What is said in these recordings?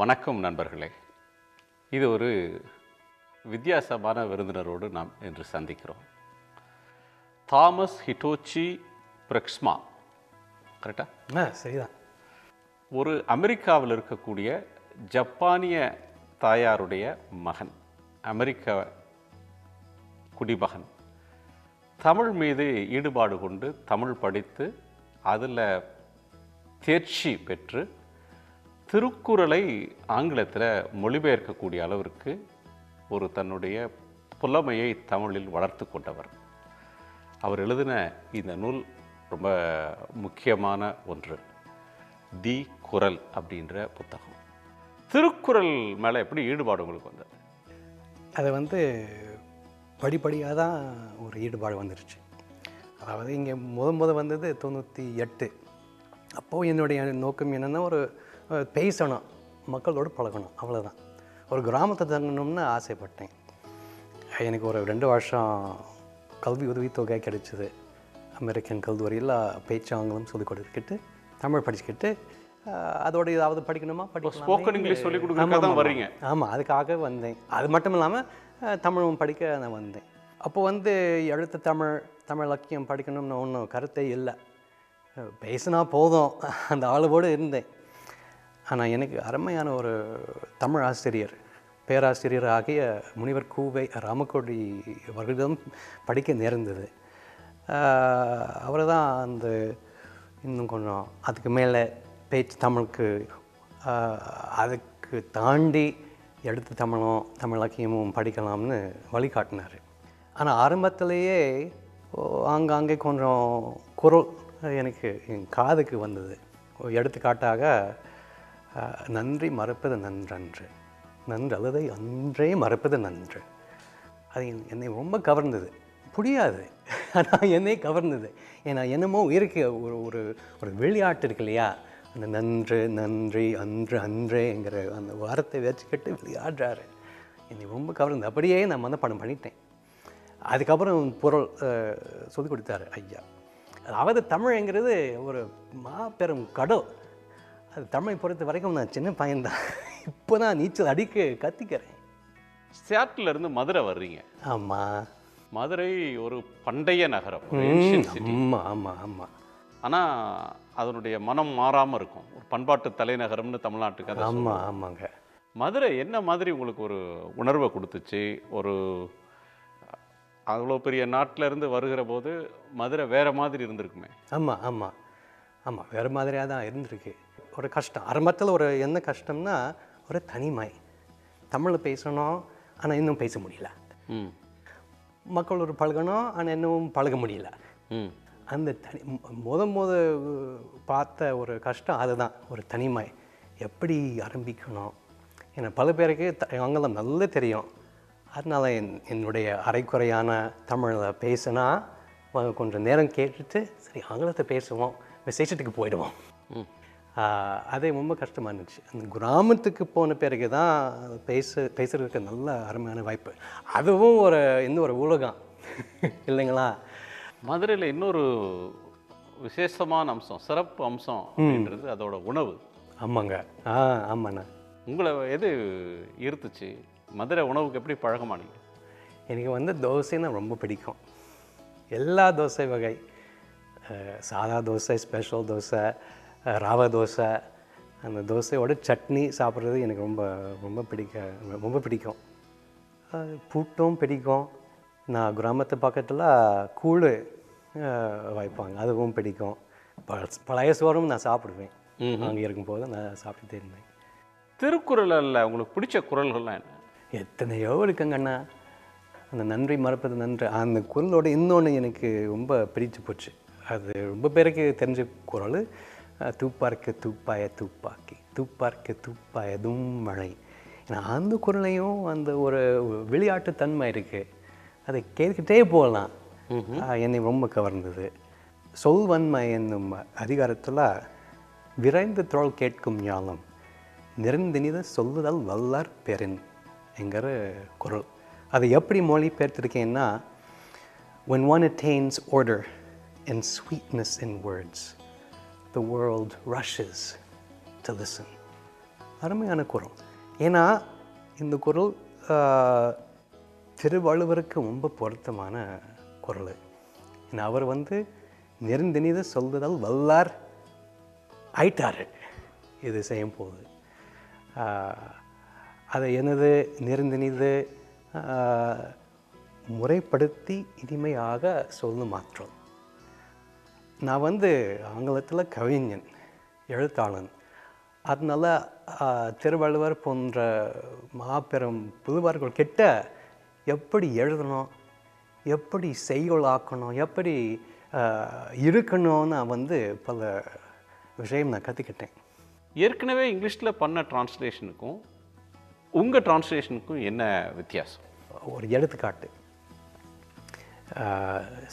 வணக்கம் நண்பர்களே. இது ஒரு வித்தியாசமான விருந்தினரோடு நாம் இன்று சந்திக்கிறோம். தாமஸ் ஹிட்டோச்சி பிரெக்ஸ்மா, கரெக்டா? சரிதான். ஒரு அமெரிக்காவில் இருக்கக்கூடிய ஜப்பானிய தாயாருடைய மகன், அமெரிக்க குடிமகன். தமிழ் மீது ஈடுபாடு கொண்டு தமிழ் படித்து அதில் தேர்ச்சி பெற்று திருக்குறளை ஆங்கிலத்தில் மொழிபெயர்க்கக்கூடிய அளவிற்கு ஒரு தன்னுடைய புலமையை தமிழில் வளர்த்து கொண்டவர். அவர் எழுதின இந்த நூல் ரொம்ப முக்கியமான ஒன்று, தி குறள் அப்படின்ற புத்தகம். திருக்குறள் மேலே எப்படி ஈடுபாடு உங்களுக்கு வந்தது? அது படிப்படியாக தான் ஒரு ஈடுபாடு வந்துருச்சு. அதாவது இங்கே முத வந்தது 98. அப்போது என்னுடைய நோக்கம் என்னென்னா, ஒரு பேசணும், மக்களோடு பழகணும், அவ்வளோதான். ஒரு கிராமத்தை தங்கணும்னு ஆசைப்பட்டேன். எனக்கு ஒரு 2 வருஷம் கல்வி உதவித்தொகை கிடைச்சிது. அமெரிக்கன் கல்லூரியில் பேச்சு ஆங்கிலம் சொல்லிக் கொடுத்துக்கிட்டு தமிழ் படிச்சுக்கிட்டு அதோட ஏதாவது படிக்கணுமா, ஸ்போக்கன் இங்கிலீஷ் சொல்லிக் கொடுக்க தான் வரீங்க? ஆமாம், அதுக்காக வந்தேன். அது மட்டும் இல்லாமல் தமிழும் படிக்க நான் வந்தேன். அப்போது எழுத்து தமிழ் இலக்கியம் படிக்கணும்னு ஒன்றும் கருத்தே இல்லை. பேசினா போதும், அந்த ஆளுவோடு இருந்தேன். ஆனால் எனக்கு அருமையான ஒரு தமிழ் ஆசிரியர், பேராசிரியர் ஆகிய முனிவர் கூவை ராமக்கோடி அவர்களிடம் படிக்க நேர்ந்தது. அவர் தான் இன்னும் கொஞ்சம் அதுக்கு மேலே பேச்சு தமிழுக்கு அதுக்கு தாண்டி எடுத்து தமிழ் இலக்கியமும் படிக்கலாம்னு வழிகாட்டினார். ஆனால் ஆரம்பத்திலேயே ஆங்காங்கே கொஞ்சம் குரல் எனக்கு என் காதுக்கு வந்தது. எடுத்துக்காட்டாக, நன்றி மறப்பது நன்றன்று, நன்றல்லதை அன்றே மறப்பது நன்று. அது என்னை ரொம்ப கவர்ந்தது. புரியாது, ஆனால் என்னை கவர்ந்தது. ஏன்னா என்னமோ இருக்கு, ஒரு ஒரு விளையாட்டு இருக்கு இல்லையா, அந்த நன்று நன்றி அன்று அன்றேங்கிற அந்த வாரத்தை வச்சுக்கிட்டு விளையாடுறாரு. என்னை ரொம்ப கவர்ந்தது. அப்படியே நான் மனப்பாடம் பண்ணிட்டேன். அதுக்கப்புறம் பொருள் சொல்லிக் கொடுத்தாரு ஐயா. அதாவது தமிழ்ங்கிறது ஒரு மாபெரும் கடல். அது தமிழை பொறுத்த வரைக்கும் நான் சின்ன பையன்தான். இப்போ தான் நீச்சல் அடிக்க கற்றுக்கிறேன். சியாட்டிலிருந்து மதுரை வர்றீங்க. ஆமாம், மதுரை ஒரு பண்டைய நகரம். ஆமாம் ஆமாம் ஆமாம். ஆனால் அதனுடைய மனம் மாறாமல் இருக்கும். ஒரு பண்பாட்டு தலைநகரம்னு தமிழ்நாட்டுக்கு அதை. ஆமாம் ஆமாங்க. மதுரை என்ன மாதிரி உங்களுக்கு ஒரு உணர்வை கொடுத்துச்சு? ஒரு அவ்வளோ பெரிய நாட்டில் இருந்து வருகிற போது மதுரை வேறு மாதிரி இருந்திருக்குமே. ஆமாம் ஆமாம் ஆமாம், வேறு மாதிரியாக தான் இருந்திருக்கு. ஒரு கஷ்டம் ஆரம்பத்தில். ஒரு என்ன கஷ்டம்னா, ஒரு தனிமை. தமிழில் பேசணும், ஆனால் இன்னும் பேச முடியல. மக்களோட பழகணும், ஆனால் இன்னும் பழக முடியல. அந்த முத பார்த்த ஒரு கஷ்டம் அதுதான், ஒரு தனிமை. எப்படி ஆரம்பிக்கணும்? ஏன்னா பல பேருக்கு ஆங்கிலம் நல்லா தெரியும். அதனால் என்னுடைய அரைக்குறையான தமிழில் பேசினா கொஞ்சம் நேரம் கேட்டுட்டு சரி ஆங்கிலத்தை பேசுவோம், விசேஷத்துக்கு போயிடுவோம். அதே ரொம்ப கஷ்டமாக இருந்துச்சு. அந்த கிராமத்துக்கு போன பிறகு தான் பேசுகிறதுக்கு நல்ல அருமையான வாய்ப்பு. அதுவும் இன்னும் ஒரு உலகம் இல்லைங்களா? மதுரையில் இன்னொரு விசேஷமான அம்சம், சிறப்பு அம்சம் அப்படின்றது அதோட உணவு. ஆமாங்க. ஆமாண்ணா. உங்களை எது ஈர்த்துச்சு? மதுரை உணவுக்கு எப்படி பழக்கமானீங்க? எனக்கு தோசைன்னா ரொம்ப பிடிக்கும். எல்லா தோசை வகை, சாதா தோசை, ஸ்பெஷல் தோசை, ரவை தோசை, அந்த தோசையோட சட்னி சாப்பிட்றது எனக்கு ரொம்ப பிடிக்கும். புட்டும் பிடிக்கும். நான் கிராமத்து பக்கத்தில் கூழ் வைப்பாங்க, அதுவும் பிடிக்கும். பழைய சோறும் நான் சாப்பிடுவேன். அங்கே இருக்கும்போது நான் சாப்பிட்டுட்டே இருந்தேன். திருக்குறளில் உங்களுக்கு பிடிச்ச குறள்கள்லாம் என்ன? எத்தனையோ இருக்குங்கண்ணா. அந்த நன்றி மறப்பது நன்று, அந்த குறளோட இன்னொன்று எனக்கு ரொம்ப பிடிச்சு போச்சு. அது ரொம்ப பேருக்கு தெரிஞ்ச குறள், தூப்பார்க்கு தூப்பாய தூப்பாக்கி, தூப்பார்க்கு தூப்பாயதும் மழை. ஏன்னா அந்த குறளையும் அந்த ஒரு விளையாட்டு தன்மை இருக்குது. அதை கேட்டுக்கிட்டே போகலாம். என்னை ரொம்ப கவர்ந்தது. சொல்வன்மை என்னும் அதிகாரத்தில் விரைந்து தோள் கேட்கும் ஞானம் நிறைந்தினித சொல்லுதல் வல்லார் பெறின் என்கிற குறள். அதை எப்படி மொழிபெயர்த்திருக்கேன்னா, when one attains order and sweetness in words, the world rushes to listen. அருமையான குறள். ஏன்னா இந்த குறள் திருவள்ளுவருக்கு ரொம்ப பொருத்தமான குறள். ஏன்னா அவர் நெருந்தினிது சொல்லுதல் வல்லார் ஆயிட்டார் இது செய்யும் போது. அதை எனது நெருந்தினிது முறைப்படுத்தி இனிமையாக சொல்ல மாற்றோம். நான் ஆங்கிலத்தில் கவிஞன், எழுத்தாளன். அதனால திருவள்ளுவர் போன்ற மாபெரும் புலவர்கள் கிட்ட எப்படி எழுதணும், எப்படி செய்கொள்ளாக்கணும், எப்படி இருக்கணும்னு பல விஷயம் நான் கற்றுக்கிட்டேன். ஏற்கனவே இங்கிலீஷில் பண்ண டிரான்ஸ்லேஷனுக்கும் உங்கள் டிரான்ஸ்லேஷனுக்கும் என்ன வித்தியாசம்? ஒரு எடுத்துக்காட்டு,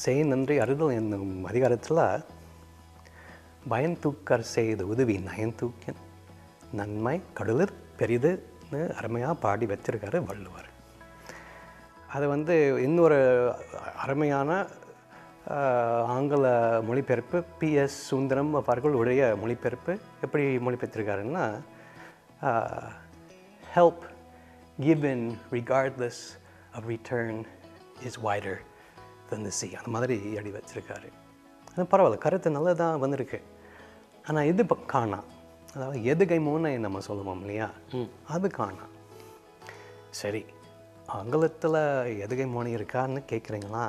செய் நன்றி அறிதல் என்னும் அதிகாரத்தில் பயன்தூக்கர் செய்த உதவி நயன்தூக்கின் நன்மை கடலிற் பெரிதுன்னு அருமையாக பாடி வச்சிருக்காரு வள்ளுவர். அது இன்னொரு அருமையான ஆங்கில மொழிபெயர்ப்பு P.S. சுந்தரம் அவர்களுடைய மொழிபெயர்ப்பு எப்படி மொழிபெயர்த்திருக்காருன்னா, help given regardless of return is wider than the sea. அந்த மாதிரி எழுதி வச்சிருக்காரு. அது பரவாயில்ல, கருத்து நல்லதாக வந்திருக்கு. ஆனால் இது காணா, அதாவது எதுகை மூனை நம்ம சொல்லுவோம் இல்லையா, அது காணா. சரி, ஆங்கிலத்தில் எதுகை மோனை இருக்கான்னு கேட்குறீங்களா?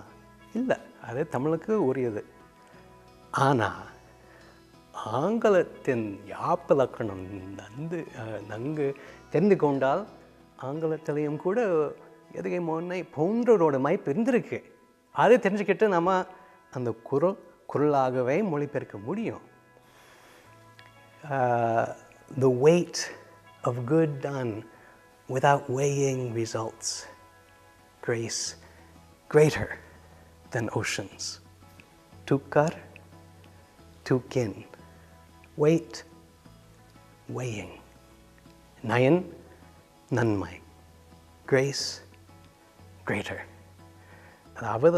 இல்லை, அது தமிழுக்கு உரியது. ஆனால் ஆங்கிலத்தின் யாப்பிலக்கணம் நன்கு தெரிந்து கொண்டால் ஆங்கிலத்திலையும் கூட எதுகை மோனை போன்றோட மைப்பு இருந்திருக்கு. அதை தெரிஞ்சுக்கிட்டு நம்ம அந்த குரலாகவே மொழிபெயர்க்க முடியும். The weight of good done without weighing results, grace greater than oceans. Tukar, tukin, weight, weighing. Nayan, nanmai, grace greater. அதாவது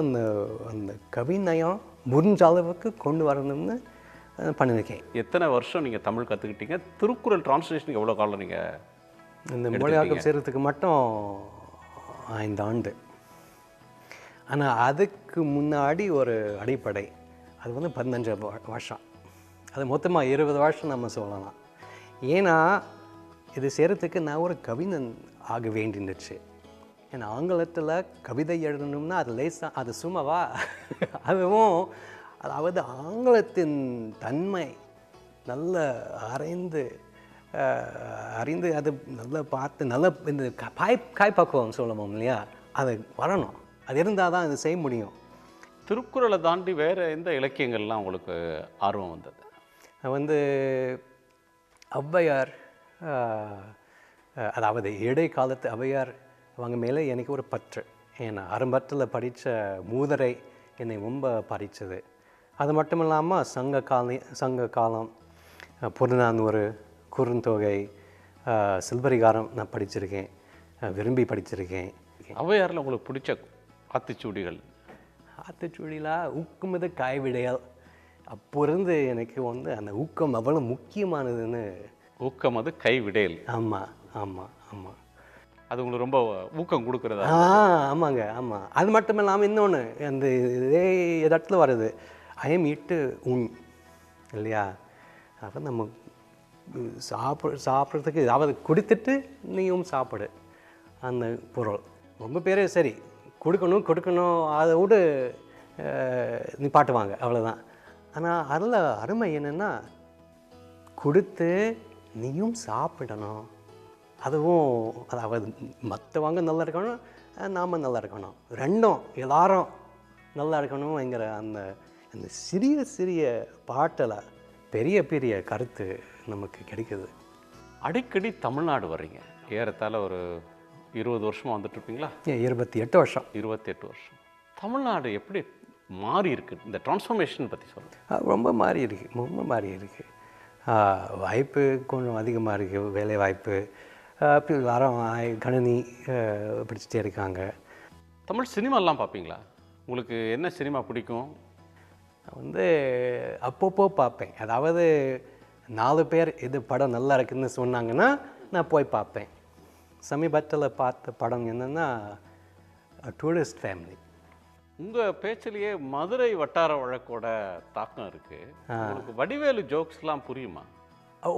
அந்த கவிநயம் முடிஞ்ச அளவுக்கு கொண்டு வரணும்னு பண்ணியிருக்கேன். எத்தனை வருஷம் நீங்கள் தமிழ் கற்றுக்கிட்டீங்க? திருக்குறள் டிரான்ஸ்லேஷனுக்கு எவ்வளோ காலம் நீங்கள் இந்த மொழியாக்கம் செய்கிறதுக்கு மட்டும் 5 ஆண்டு. ஆனால் அதுக்கு முன்னாடி ஒரு அடிப்படை, அது 15 வருஷம். அது மொத்தமாக 20 வருஷம் நம்ம சொல்லலாம். ஏன்னா இது செய்கிறதுக்கு நான் ஒரு கவிஞன் ஆக வேண்டியிருந்துச்சு. ஏன்னா ஆங்கிலத்தில் கவிதை எழுதணும்னா அது லேசாக, அது சும்மாவா? அதுவும் அதாவது ஆங்கிலத்தின் தன்மை நல்ல அறிந்து அது நல்லா பார்த்து நல்ல இந்த காய்பக்குவம் சொல்லணும் இல்லையா, அது வரணும். அது இருந்தால் தான் இது செய்ய முடியும். திருக்குறளை தாண்டி வேறு எந்த இலக்கியங்கள்லாம் உங்களுக்கு ஆர்வம் வந்தது? ஔவையார், அதாவது இடைக்காலத்து ஔவையார் அவங்க மேலே எனக்கு ஒரு பற்று. ஏன்னா ஆரம்பத்தில் படித்த மூதரை என்னை ரொம்ப பறித்தது. அது மட்டும் இல்லாமல் சங்க காலம், புறநானூறு, குறுந்தொகை, சிலப்பதிகாரம் நான் படிச்சிருக்கேன், விரும்பி படிச்சிருக்கேன். ஔவையாரில் உங்களுக்கு பிடிச்ச ஆத்திச்சூடிகள்? ஆத்திச்சூடியில் ஊக்கமிது கைவிடையல். அப்போ இருந்து எனக்கு அந்த ஊக்கம் அவ்வளோ முக்கியமானதுன்னு. ஊக்கம் அது கைவிடையல். ஆமாம் ஆமாம் ஆமாம். அது உங்களுக்கு ரொம்ப ஊக்கம் கொடுக்குறதா? ஆமாங்க, ஆமாம். அது மட்டும் இல்லாமல் இன்னொன்று, அந்த இதே இடத்துல வருது, ஐயம் ஈட்டு உண் இல்லையா. அப்போ நம்ம சாப்பிட்றதுக்கு அதாவது கொடுத்துட்டு நீயும் சாப்பிடு, அந்த பொருள். ரொம்ப பேர் சரி கொடுக்கணும் அதோடு நிப்பாட்டுவாங்க, அவ்வளோதான். ஆனால் அதில் அருமை என்னென்னா, கொடுத்து நீயும் சாப்பிடணும். அதுவும் அதாவது மற்றவங்க நல்லா இருக்கணும், நாம் நல்லா இருக்கணும், ரெண்டும் எல்லாரும் நல்லா இருக்கணுங்கிற அந்த அந்த சிறிய சிறிய பாட்டில் பெரிய பெரிய கருத்து நமக்கு கிடைக்குது. அடிக்கடி தமிழ்நாடு வர்றீங்க, ஏறத்தாழ ஒரு 20 வருஷமாக வந்துட்டுருப்பீங்களா? 28 வருஷம். 28 வருஷம். தமிழ்நாடு எப்படி மாறி இருக்குது? இந்த டிரான்ஸ்ஃபர்மேஷன் பற்றி சொல்லுங்கள். ரொம்ப மாறி இருக்குது. வாய்ப்பு கொஞ்சம் அதிகமாக இருக்குது, வேலை வாய்ப்பு. எல்லாரும் கணினி படிச்சுட்டே இருக்காங்க. தமிழ் சினிமாலாம் பார்ப்பீங்களா? உங்களுக்கு என்ன சினிமா பிடிக்கும்? அப்பப்போ பார்ப்பேன். அதாவது 4 பேர் இது படம் நல்லா இருக்குதுன்னு சொன்னாங்கன்னா நான் போய் பார்ப்பேன். சமீபத்தில் பார்த்த படம் என்னென்னா டூரிஸ்ட் ஃபேமிலி. உங்கள் பேச்சிலேயே மதுரை வட்டார வழக்கோட தாக்கம் இருக்குது. உங்களுக்கு வடிவேலு ஜோக்ஸ்லாம் புரியுமா?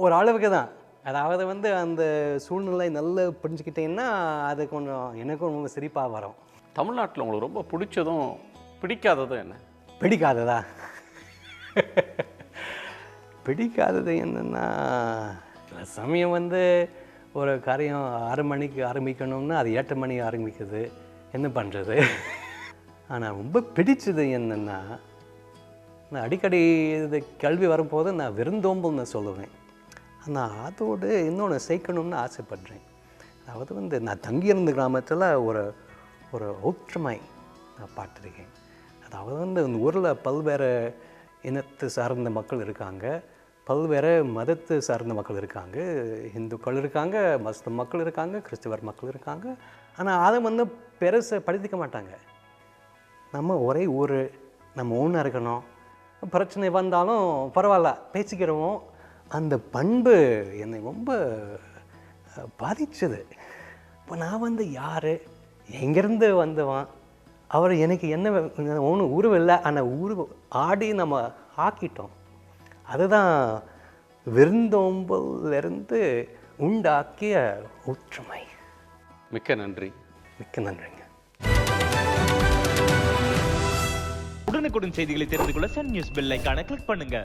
ஒரு அளவுக்கு தான். அதாவது வந்து அந்த சூழ்நிலை நல்லா புரிஞ்சுக்கிட்டேன்னா அது கொஞ்சம் எனக்கும் ரொம்ப சிரிப்பாக வரும். தமிழ்நாட்டில் உங்களுக்கு ரொம்ப பிடிச்சதும் பிடிக்காததும் என்ன? பிடிக்காததா? பிடிக்காதது என்னென்னா, சில சமயம் வந்து ஒரு காரியம் 6 மணிக்கு ஆரம்பிக்கணும்னா அது 8 மணி ஆரம்பிக்குது, என்ன பண்ணுறது? ஆனால் ரொம்ப பிடிச்சது என்னென்னா, நான் அடிக்கடி இது கேள்வி வரும்போது நான் விருந்தோம்பல்னு சொல்லுவேன். ஆனால் அதோடு இன்னொன்று சேர்க்கணும்னு ஆசைப்படுறேன். அதாவது வந்து நான் தங்கியிருந்த கிராமத்தில் ஒரு ஒரு ஒற்றுமை நான் பார்த்துருக்கேன். அதாவது வந்து இந்த ஊரில் பல்வேறு இனத்தை சார்ந்த மக்கள் இருக்காங்க, பல்வேறு மதத்தை சார்ந்த மக்கள் இருக்காங்க, இந்துக்கள் இருக்காங்க, முஸ்லிம் மக்கள் இருக்காங்க, கிறிஸ்தவர் மக்கள் இருக்காங்க. ஆனால் அதை வந்து பெருசை படுத்திக்க மாட்டாங்க. நம்ம ஒரே ஊர், நம்ம ஒன்றா இருக்கணும், பிரச்சனை வந்தாலும் பரவாயில்ல பேசிக்கிறோம். அந்த பண்பு என்னை ரொம்ப பாதிச்சது. இப்போ நான் வந்து யார், எங்கேருந்து வந்தவன், அவர் எனக்கு என்ன ஒன்றும் உருவம் இல்லை, ஆனால் ஆடி நம்ம ஆக்கிட்டோம். அதுதான் விருந்தோம்பலிருந்து உண்டாக்கிய ஒற்றுமை. மிக்க நன்றி. மிக்க நன்றிங்க. உடனுக்குடன் செய்திகளை தெரிந்து கொள்ள சன் நியூஸ் பெல் ஐகானை கிளிக் பண்ணுங்க.